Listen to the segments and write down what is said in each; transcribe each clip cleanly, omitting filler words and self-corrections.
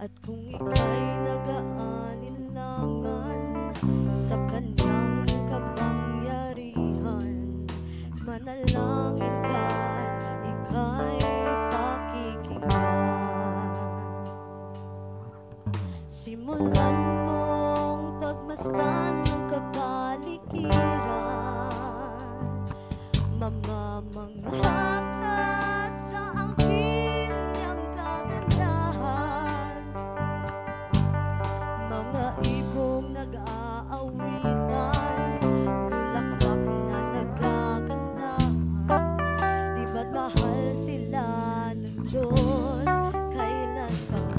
At kung ika'y nag-aalinlangan sa kanyang kapangyarihan, manalangin ka at ika'y pakikinggan. Simulan mong pagmasdan ng kapaligiran, mamamangha ka sa angkin niyang kagandahan. Mga ibong nag-aawitan, bulaklak na nagagandahan, di ba't mahal sila ng Diyos kailanman?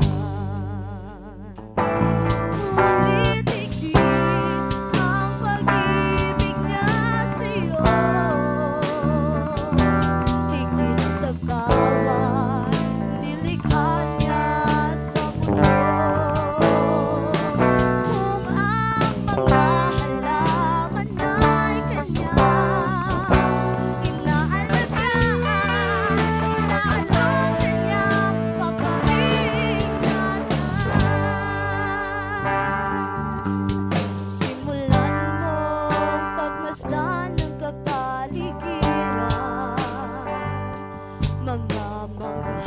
Ngunit higit ang pag-ibig niya sa'yo, higit sa bawat nilikha niya sa mundo. Kung ang mga halaman ay kanyang inaalagaan, lalo kanyang papaingatan. Simulan mong pagmasdan ng kapaligiran, mamamangha